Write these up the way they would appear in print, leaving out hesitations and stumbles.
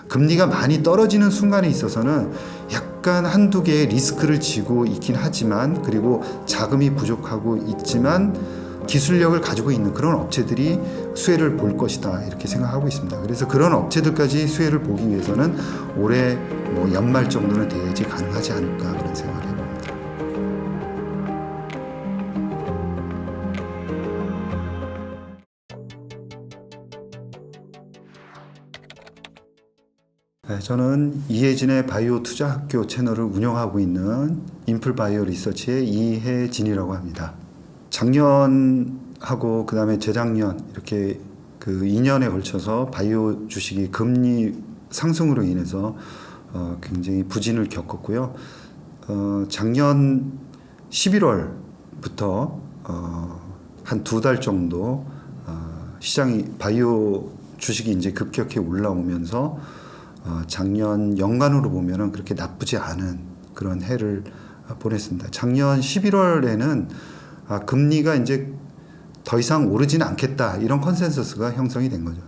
금리가 많이 떨어지는 순간에 있어서는 약간 한두 개의 리스크를 지고 있긴 하지만, 그리고 자금이 부족하고 있지만 기술력을 가지고 있는 그런 업체들이 수혜를 볼 것이다, 이렇게 생각하고 있습니다. 그래서 그런 업체들까지 수혜를 보기 위해서는 올해 연말 정도는 돼야지 가능하지 않을까, 그런 생각을 해봅니다. 저는 이혜진의 바이오 투자학교 채널을 운영하고 있는 인플바이오 리서치의 이혜진이라고 합니다. 작년하고 그다음에 재작년 이렇게 그 2년에 걸쳐서 바이오 주식이 금리 상승으로 인해서 굉장히 부진을 겪었고요. 작년 11월부터 한 2달 정도 시장이 바이오 주식이 이제 급격히 올라오면서 작년 연간으로 보면은 그렇게 나쁘지 않은 그런 해를 보냈습니다. 작년 11월에는 금리가 이제 더 이상 오르지는 않겠다, 이런 컨센서스가 형성이 된 거죠.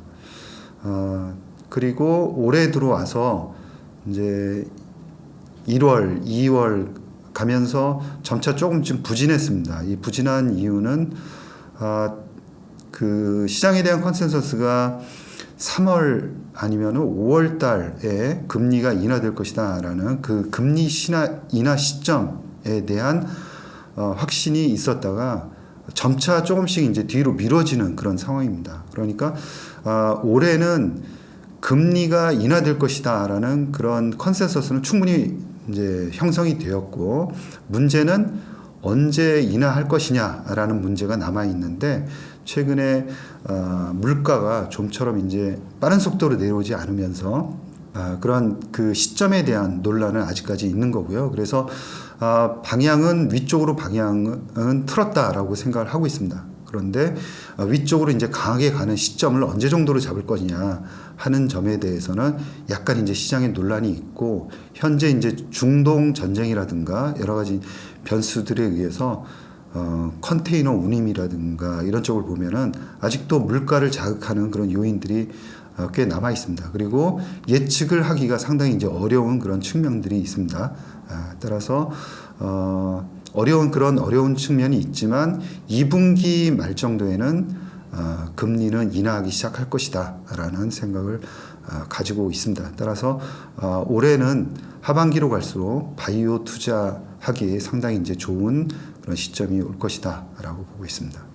그리고 올해 들어와서 이제 1월, 2월 가면서 점차 조금씩 부진했습니다. 이 부진한 이유는 그 시장에 대한 컨센서스가 3월 아니면 5월 달에 금리가 인하될 것이다라는 그 금리 인하 시점에 대한 확신이 있었다가 점차 조금씩 이제 뒤로 미뤄지는 그런 상황입니다. 그러니까 올해는 금리가 인하될 것이다라는 그런 컨센서스는 충분히 이제 형성이 되었고, 문제는 언제 인하할 것이냐라는 문제가 남아 있는데, 최근에 물가가 좀처럼 이제 빠른 속도로 내려오지 않으면서 그런 그 시점에 대한 논란은 아직까지 있는 거고요. 그래서 방향은 위쪽으로 방향은 틀었다라고 생각을 하고 있습니다. 그런데 위쪽으로 이제 강하게 가는 시점을 언제 정도로 잡을 거냐 하는 점에 대해서는 약간 이제 시장에 논란이 있고, 현재 이제 중동 전쟁이라든가 여러 가지 변수들에 의해서 컨테이너 운임이라든가 이런 쪽을 보면은 아직도 물가를 자극하는 그런 요인들이 꽤 남아 있습니다. 그리고 예측을 하기가 상당히 이제 어려운 그런 측면들이 있습니다. 따라서 어려운 측면이 있지만 2분기 말 정도에는 금리는 인하하기 시작할 것이다라는 생각을 가지고 있습니다. 따라서 올해는 하반기로 갈수록 바이오 투자하기에 상당히 이제 좋은 그런 시점이 올 것이다라고 보고 있습니다.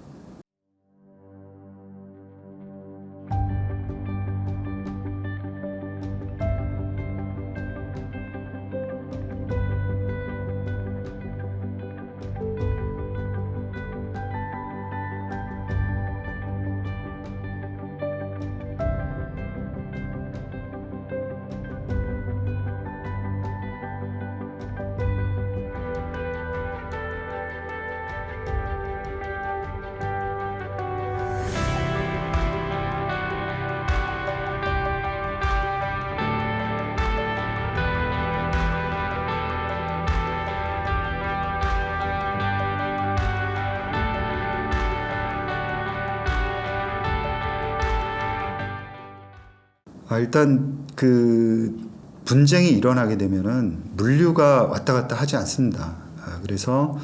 일단 그 분쟁이 일어나게 되면은 물류가 왔다 갔다 하지 않습니다. 그래서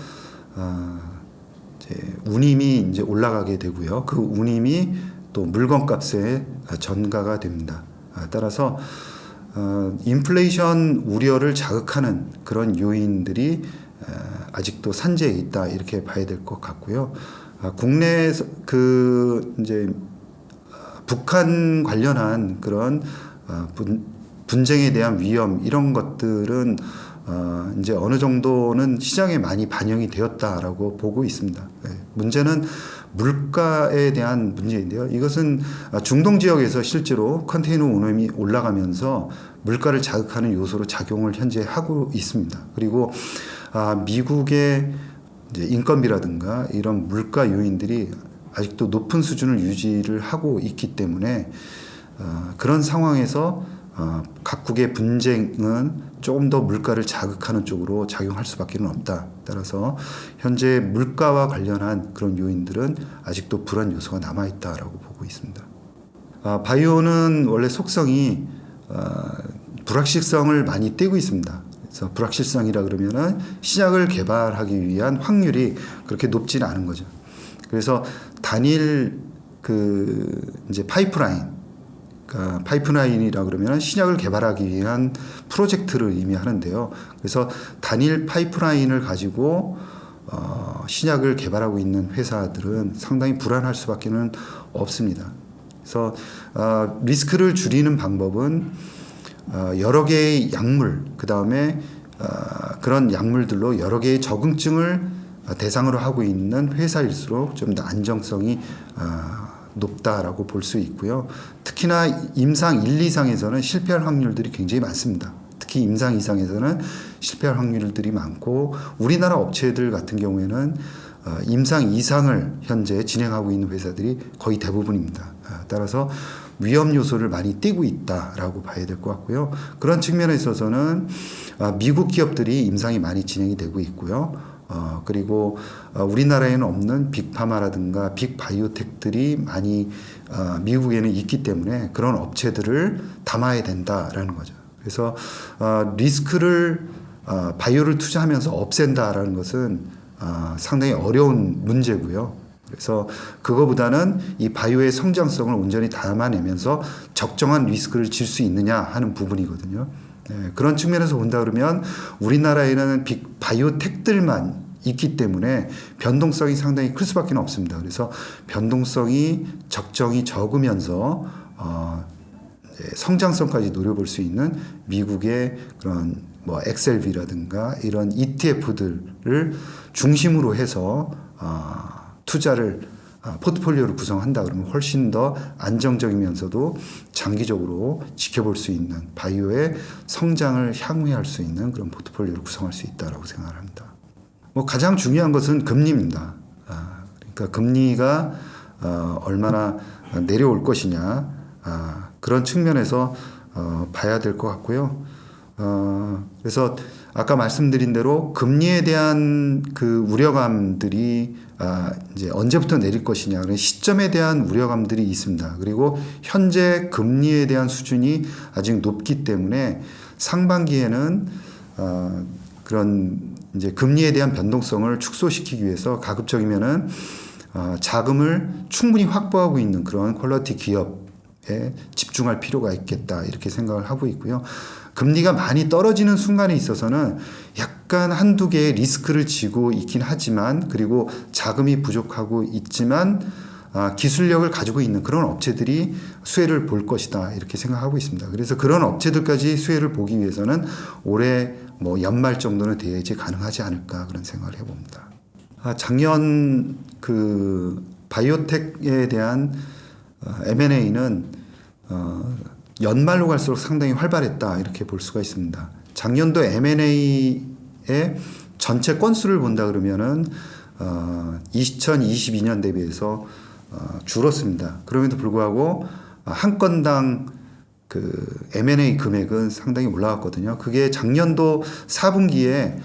이제 운임이 이제 올라가게 되고요. 그 운임이 또 물건값에 전가가 됩니다. 따라서 인플레이션 우려를 자극하는 그런 요인들이 아직도 산재에 있다, 이렇게 봐야 될 것 같고요. 국내에서 그 이제 북한 관련한 그런 분쟁에 대한 위험, 이런 것들은 이제 어느 정도는 시장에 많이 반영이 되었다라고 보고 있습니다. 문제는 물가에 대한 문제인데요. 이것은 중동 지역에서 실제로 컨테이너 운임이 올라가면서 물가를 자극하는 요소로 작용을 현재 하고 있습니다. 그리고 미국의 이제 인건비라든가 이런 물가 요인들이 아직도 높은 수준을 유지를 하고 있기 때문에 그런 상황에서 각국의 분쟁은 조금 더 물가를 자극하는 쪽으로 작용할 수밖에 없다. 따라서 현재 물가와 관련한 그런 요인들은 아직도 불안 요소가 남아있다라고 보고 있습니다. 바이오는 원래 속성이 불확실성을 많이 띠고 있습니다. 그래서 불확실성이라 그러면은 신약을 개발하기 위한 확률이 그렇게 높지는 않은 거죠. 그래서 단일 이제 파이프라인, 그러니까 파이프라인이라 그러면 신약을 개발하기 위한 프로젝트를 의미하는데요. 그래서 단일 파이프라인을 가지고 신약을 개발하고 있는 회사들은 상당히 불안할 수밖에는 없습니다. 그래서 리스크를 줄이는 방법은 여러 개의 약물, 그 다음에 그런 약물들로 여러 개의 적응증을 대상으로 하고 있는 회사일수록 좀 더 안정성이 높다라고 볼 수 있고요. 특히나 임상 1, 2상에서는 실패할 확률들이 굉장히 많습니다. 특히 임상 2상에서는 실패할 확률들이 많고 우리나라 업체들 같은 경우에는 임상 2상을 현재 진행하고 있는 회사들이 거의 대부분입니다. 따라서 위험 요소를 많이 띠고 있다라고 봐야 될 것 같고요. 그런 측면에 있어서는 미국 기업들이 임상이 많이 진행이 되고 있고요. 그리고 우리나라에는 없는 빅파마라든가 빅바이오텍들이 많이 미국에는 있기 때문에 그런 업체들을 담아야 된다라는 거죠. 그래서 리스크를 바이오를 투자하면서 없앤다라는 것은 상당히 어려운 문제고요. 그래서 그거보다는 이 바이오의 성장성을 온전히 담아내면서 적정한 리스크를 질 수 있느냐 하는 부분이거든요. 네, 그런 측면에서 본다 그러면 우리나라에는 바이오텍들만 있기 때문에 변동성이 상당히 클 수밖에 없습니다. 그래서 변동성이 적정히 적으면서 성장성까지 노려볼 수 있는 미국의 그런 뭐 엑셀비라든가 이런 ETF들을 중심으로 해서 투자를 포트폴리오를 구성한다 그러면 훨씬 더 안정적이면서도 장기적으로 지켜볼 수 있는 바이오의 성장을 향유할 수 있는 그런 포트폴리오를 구성할 수 있다라고 생각을 합니다. 뭐 가장 중요한 것은 금리입니다. 그러니까 금리가 얼마나 내려올 것이냐 그런 측면에서 봐야 될 것 같고요. 그래서 아까 말씀드린 대로 금리에 대한 그 우려감들이 이제 언제부터 내릴 것이냐 그런 시점에 대한 우려감들이 있습니다. 그리고 현재 금리에 대한 수준이 아직 높기 때문에 상반기에는 그런 이제 금리에 대한 변동성을 축소시키기 위해서 가급적이면은 자금을 충분히 확보하고 있는 그런 퀄리티 기업에 집중할 필요가 있겠다 이렇게 생각을 하고 있고요. 금리가 많이 떨어지는 순간에 있어서는 약간 한두 개의 리스크를 지고 있긴 하지만 그리고 자금이 부족하고 있지만 기술력을 가지고 있는 그런 업체들이 수혜를 볼 것이다 이렇게 생각하고 있습니다. 그래서 그런 업체들까지 수혜를 보기 위해서는 올해 뭐 연말 정도는 돼야지 가능하지 않을까 그런 생각을 해봅니다. 작년 그 바이오텍에 대한 M&A는 연말로 갈수록 상당히 활발했다 이렇게 볼 수가 있습니다. 작년도 M&A의 전체 건수를 본다 그러면은 2022년 대비해서 줄었습니다. 그럼에도 불구하고 한 건당 그 M&A 금액은 상당히 올라갔거든요. 그게 작년도 4분기에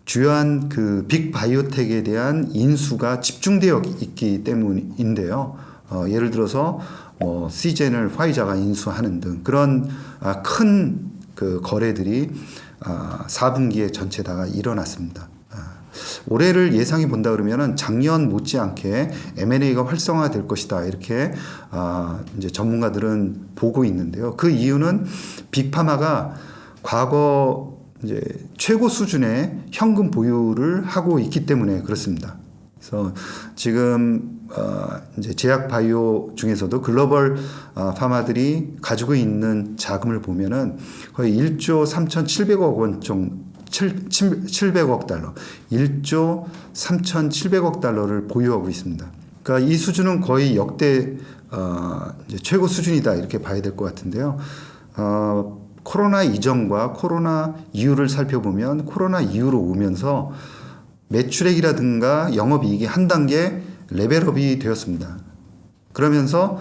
주요한 그 빅바이오텍에 대한 인수가 집중되어 있기 때문인데요. 예를 들어서 뭐 시젠을 화이자가 인수하는 등 그런 큰 그 거래들이 4분기에 전체 다가 일어났습니다. 올해를 예상해 본다 그러면은 작년 못지않게 M&A가 활성화될 것이다 이렇게 이제 전문가들은 보고 있는데요. 그 이유는 빅파마가 과거 이제 최고 수준의 현금 보유를 하고 있기 때문에 그렇습니다. 그래서 지금 이제 제약 바이오 중에서도 글로벌 파마들이 가지고 있는 자금을 보면은 거의 1조 3,700억 원 정도 700억 달러, 1조 3,700억 달러를 보유하고 있습니다. 그러니까 이 수준은 거의 역대 이제 최고 수준이다 이렇게 봐야 될 것 같은데요. 코로나 이전과 코로나 이후를 살펴보면 코로나 이후로 오면서 매출액이라든가 영업이익이 한 단계 레벨업이 되었습니다. 그러면서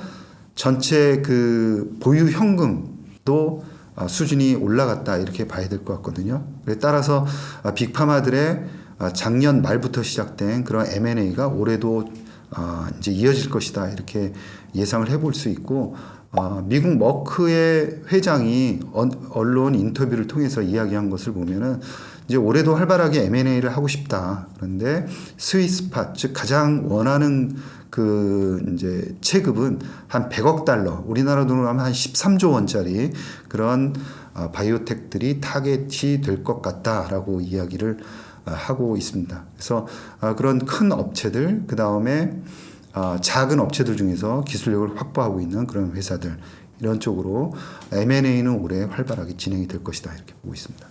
전체 그 보유 현금도 수준이 올라갔다 이렇게 봐야 될 것 같거든요. 따라서 빅파마들의 작년 말부터 시작된 그런 M&A가 올해도 이제 이어질 것이다 이렇게 예상을 해볼 수 있고 미국 머크의 회장이 언론 인터뷰를 통해서 이야기한 것을 보면은 이제 올해도 활발하게 M&A를 하고 싶다. 그런데 스위스팟, 즉 가장 원하는 그 이제 체급은 한 100억 달러, 우리나라 돈으로 하면 한 13조 원짜리 그런 바이오텍들이 타겟이 될 것 같다라고 이야기를 하고 있습니다. 그래서 그런 큰 업체들, 그 다음에 작은 업체들 중에서 기술력을 확보하고 있는 그런 회사들, 이런 쪽으로 M&A는 올해 활발하게 진행이 될 것이다, 이렇게 보고 있습니다.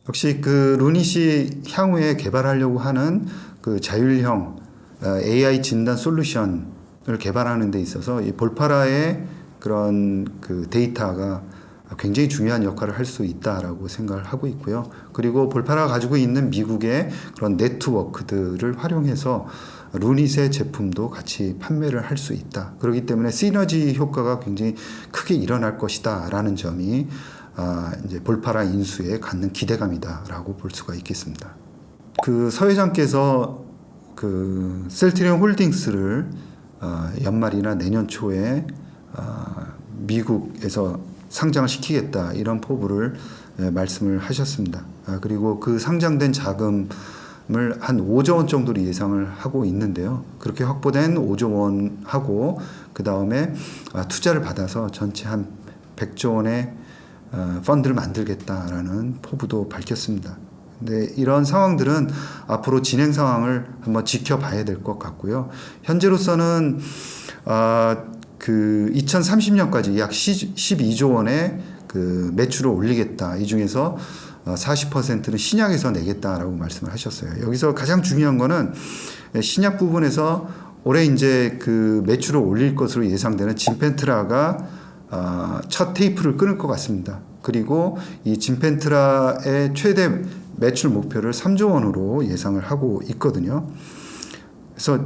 역시 그 루닛이 향후에 개발하려고 하는 그 자율형 AI 진단 솔루션을 개발하는 데 있어서 이 볼파라의 그런 그 데이터가 굉장히 중요한 역할을 할 수 있다라고 생각을 하고 있고요. 그리고 볼파라가 가지고 있는 미국의 그런 네트워크들을 활용해서 루닛의 제품도 같이 판매를 할 수 있다. 그렇기 때문에 시너지 효과가 굉장히 크게 일어날 것이다라는 점이 이제 볼파라 인수에 갖는 기대감이다라고 볼 수가 있겠습니다. 그 서 회장께서 그 셀트리온 홀딩스를 연말이나 내년 초에 미국에서 상장을 시키겠다, 이런 포부를 말씀을 하셨습니다. 그리고 그 상장된 자금을 한 5조 원 정도로 예상을 하고 있는데요. 그렇게 확보된 5조 원하고 그 다음에 투자를 받아서 전체 한 100조 원의 펀드를 만들겠다라는 포부도 밝혔습니다. 근데 이런 상황들은 앞으로 진행 상황을 한번 지켜봐야 될 것 같고요. 현재로서는 그 2030년까지 약 12조 원의 그 매출을 올리겠다. 이 중에서 40%는 신약에서 내겠다라고 말씀을 하셨어요. 여기서 가장 중요한 거는 신약 부분에서 올해 이제 그 매출을 올릴 것으로 예상되는 진펜트라가 첫 테이프를 끊을 것 같습니다. 그리고 이 진펜트라의 최대 매출 목표를 3조 원으로 예상을 하고 있거든요. 그래서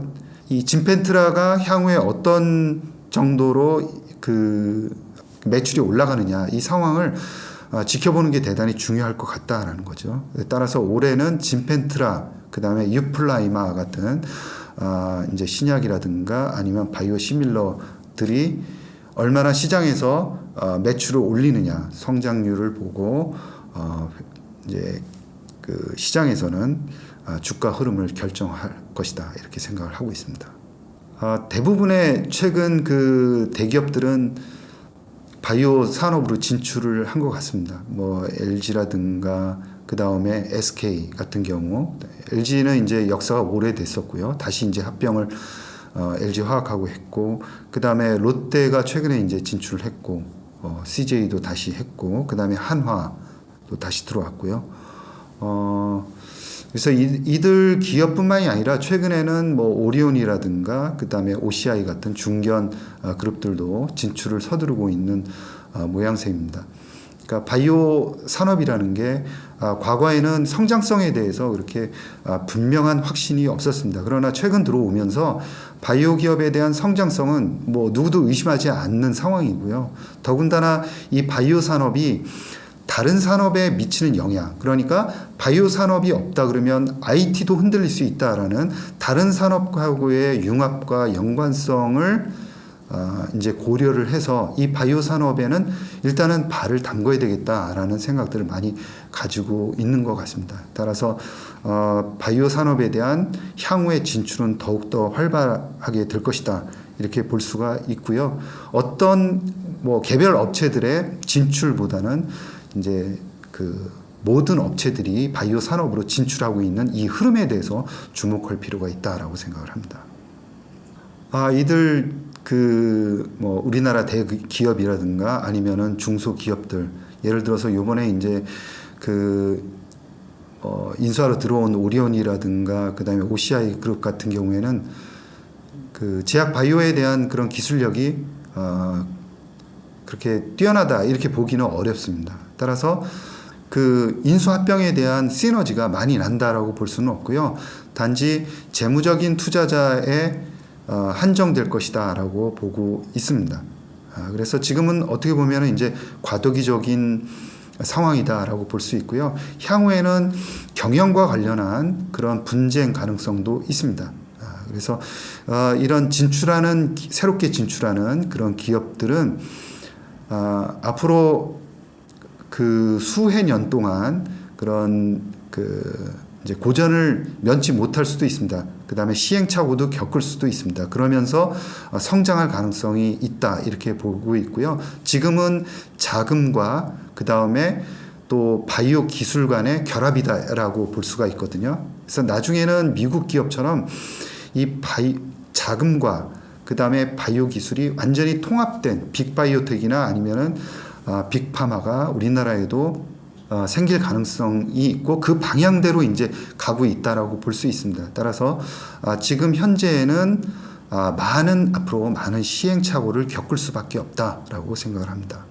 이 진펜트라가 향후에 어떤 정도로 그 매출이 올라가느냐, 이 상황을 지켜보는 게 대단히 중요할 것 같다라는 거죠. 따라서 올해는 진펜트라, 그 다음에 유플라이마 같은 이제 신약이라든가 아니면 바이오 시밀러들이 얼마나 시장에서 매출을 올리느냐, 성장률을 보고 이제 그 시장에서는 주가 흐름을 결정할 것이다, 이렇게 생각을 하고 있습니다. 대부분의 최근 그 대기업들은 바이오 산업으로 진출을 한 것 같습니다. 뭐 LG라든가 그 다음에 SK 같은 경우, LG는 이제 역사가 오래됐었고요. 다시 이제 합병을 LG 화학하고 했고, 그 다음에 롯데가 최근에 이제 진출을 했고, CJ도 다시 했고, 그 다음에 한화도 다시 들어왔고요. 그래서 이들 기업뿐만이 아니라 최근에는 뭐 오리온이라든가 그 다음에 OCI 같은 중견 그룹들도 진출을 서두르고 있는 모양새입니다. 그러니까 바이오 산업이라는 게 과거에는 성장성에 대해서 그렇게 분명한 확신이 없었습니다. 그러나 최근 들어오면서 바이오 기업에 대한 성장성은 뭐 누구도 의심하지 않는 상황이고요. 더군다나 이 바이오 산업이 다른 산업에 미치는 영향, 그러니까 바이오 산업이 없다 그러면 IT도 흔들릴 수 있다라는 다른 산업하고의 융합과 연관성을 이제 고려를 해서 이 바이오 산업에는 일단은 발을 담궈야 되겠다라는 생각들을 많이 가지고 있는 것 같습니다. 따라서 바이오 산업에 대한 향후의 진출은 더욱더 활발하게 될 것이다, 이렇게 볼 수가 있고요. 어떤 뭐 개별 업체들의 진출보다는 이제 그 모든 업체들이 바이오 산업으로 진출하고 있는 이 흐름에 대해서 주목할 필요가 있다라고 생각을 합니다. 이들 그 뭐 우리나라 대기업이라든가 아니면은 중소기업들, 예를 들어서 요번에 이제 그 인수하러 들어온 오리온이라든가 그다음에 OCI 그룹 같은 경우에는 그 제약 바이오에 대한 그런 기술력이 그렇게 뛰어나다, 이렇게 보기는 어렵습니다. 따라서 그 인수합병에 대한 시너지가 많이 난다라고 볼 수는 없고요. 단지 재무적인 투자자에 한정될 것이다라고 보고 있습니다. 그래서 지금은 어떻게 보면 이제 과도기적인 상황이다라고 볼 수 있고요. 향후에는 경영과 관련한 그런 분쟁 가능성도 있습니다. 그래서 이런 새롭게 진출하는 그런 기업들은 앞으로 그 수해 년 동안 그런 이제 고전을 면치 못할 수도 있습니다. 그 다음에 시행착오도 겪을 수도 있습니다. 그러면서 성장할 가능성이 있다 이렇게 보고 있고요. 지금은 자금과 그 다음에 또 바이오 기술 간의 결합이다라고 볼 수가 있거든요. 그래서 나중에는 미국 기업처럼 자금과 그 다음에 바이오 기술이 완전히 통합된 빅바이오텍이나 아니면은 빅파마가 우리나라에도 생길 가능성이 있고 그 방향대로 이제 가고 있다라고 볼 수 있습니다. 따라서 지금 현재에는 앞으로 많은 시행착오를 겪을 수밖에 없다라고 생각을 합니다.